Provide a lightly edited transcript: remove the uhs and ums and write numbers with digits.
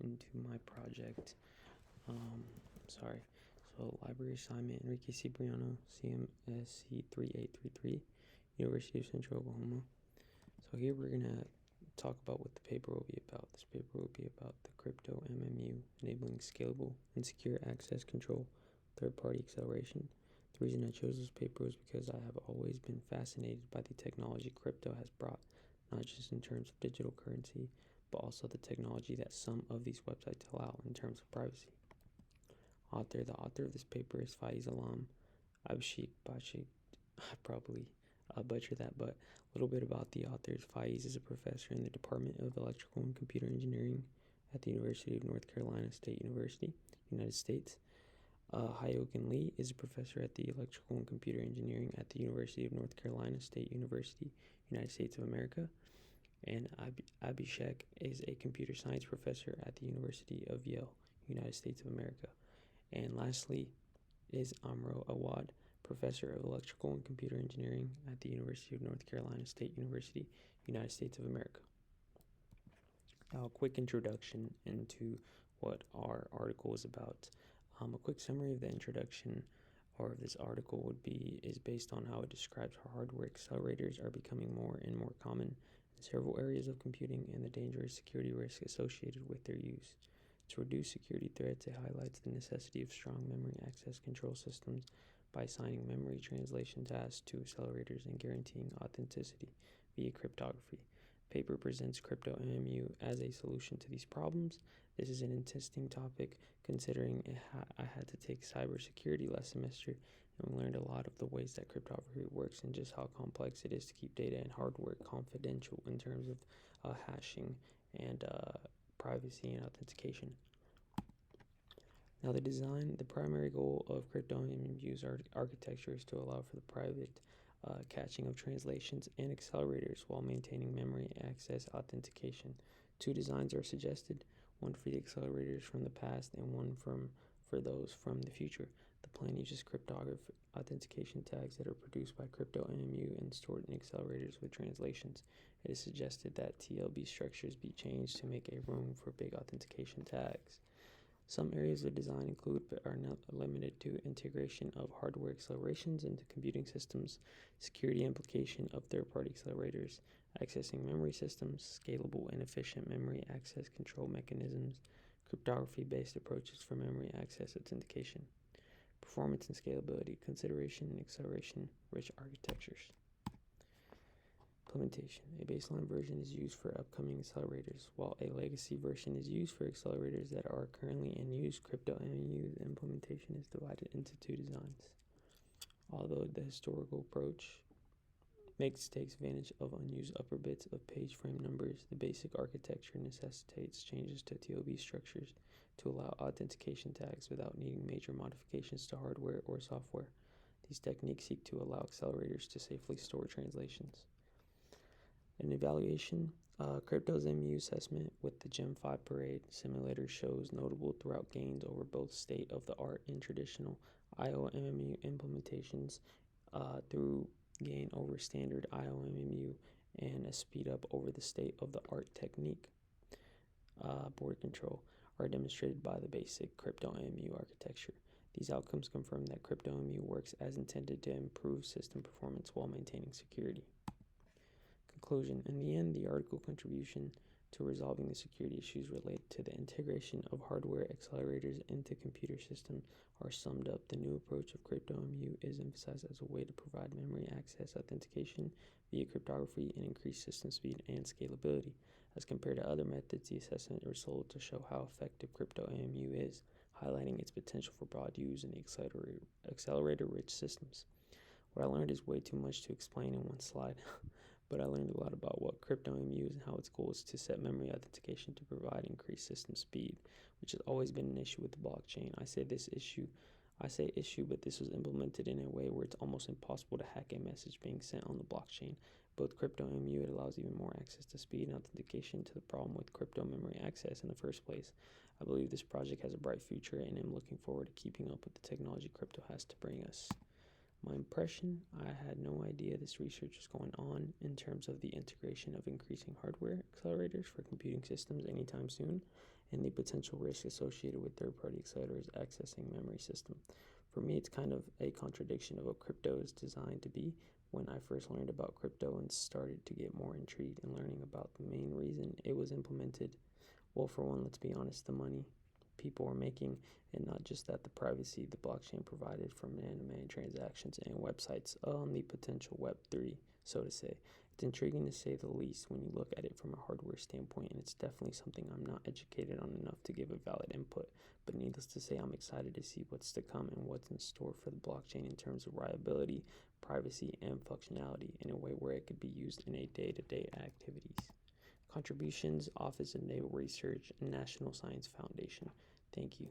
into my project. Sorry. So library assignment, Enrique Cipriano, CMSC 3833, University of Central Oklahoma. So here we're gonna talk about what the paper will be about. This paper will be about the crypto MMU, enabling scalable and secure access control, third-party acceleration. The reason I chose this paper was because I have always been fascinated by the technology crypto has brought, not just in terms of digital currency, but also the technology that some of these websites allow in terms of privacy. The author of this paper is Faiz Alam Abshik Bashik. I probably butchered that, but a little bit about the authors. Faiz is a professor in the Department of Electrical and Computer Engineering at the University of North Carolina State University, United States. Hyogen Lee is a professor at the Electrical and Computer Engineering at the University of North Carolina State University, United States of America. And Abhishek is a computer science professor at the University of Yale, United States of America. And lastly is Amro Awad, professor of electrical and computer engineering at the University of North Carolina State University, United States of America. Now, a quick introduction into what our article is about. A quick summary of the introduction or of this article is based on how it describes how hardware accelerators are becoming more and more common in several areas of computing and the dangerous security risks associated with their use. To reduce security threats, it highlights the necessity of strong memory access control systems by assigning memory translation tasks to accelerators and guaranteeing authenticity via cryptography. Paper presents crypto MMU as a solution to these problems. This is an interesting topic considering I had to take cybersecurity last semester, and we learned a lot of the ways that cryptography works and just how complex it is to keep data and hardware confidential in terms of hashing and privacy and authentication. Now, the primary goal of crypto MMU's architecture is to allow for the private catching of translations and accelerators while maintaining memory access authentication. Two designs are suggested, one for the accelerators from the past and one for those from the future. The plan uses cryptographic authentication tags that are produced by crypto MMU and stored in accelerators with translations. It is suggested that TLB structures be changed to make a room for big authentication tags. Some areas of design include but are not limited to integration of hardware accelerations into computing systems, security implication of third-party accelerators, accessing memory systems, scalable and efficient memory access control mechanisms, cryptography-based approaches for memory access authentication, performance and scalability, consideration and acceleration-rich architectures. Implementation. A baseline version is used for upcoming accelerators, while a legacy version is used for accelerators that are currently in use. Crypto MMU's implementation is divided into two designs. Although the historical approach takes advantage of unused upper bits of page frame numbers, the basic architecture necessitates changes to TLB structures to allow authentication tags without needing major modifications to hardware or software. These techniques seek to allow accelerators to safely store translations. An evaluation, Crypto's MU assessment with the Gem 5 Parade simulator shows notable throughout gains over both state-of-the-art and traditional IOMMU implementations through gain over standard IOMMU and a speed up over the state-of-the-art technique. Board control are demonstrated by the basic Crypto MU architecture. These outcomes confirm that Crypto MU works as intended to improve system performance while maintaining security. Conclusion. In the end, the article contribution to resolving the security issues related to the integration of hardware accelerators into computer systems are summed up. The new approach of crypto MU is emphasized as a way to provide memory access authentication via cryptography and increase system speed and scalability. As compared to other methods, the assessment resulted to show how effective crypto MU is, highlighting its potential for broad use in accelerator-rich systems. What I learned is way too much to explain in one slide, but I learned a lot about what crypto MU is and how its goal is to set memory authentication to provide increased system speed, which has always been an issue with the blockchain. I say issue, but this was implemented in a way where it's almost impossible to hack a message being sent on the blockchain. But with crypto MU, it allows even more access to speed and authentication to the problem with crypto memory access in the first place. I believe this project has a bright future, and I'm looking forward to keeping up with the technology crypto has to bring us. My impression, I had no idea this research was going on in terms of the integration of increasing hardware accelerators for computing systems anytime soon, and the potential risk associated with third-party accelerators accessing memory system. For me, it's kind of a contradiction of what crypto is designed to be. When I first learned about crypto and started to get more intrigued in learning about the main reason it was implemented, well, for one, let's be honest, the money people are making, and not just that, the privacy the blockchain provided from man-to-man transactions and websites on the potential Web3, so to say. It's intriguing to say the least when you look at it from a hardware standpoint, and it's definitely something I'm not educated on enough to give a valid input. But needless to say, I'm excited to see what's to come and what's in store for the blockchain in terms of reliability, privacy, and functionality in a way where it could be used in a day-to-day activities. Contributions, Office of Naval Research, National Science Foundation. Thank you.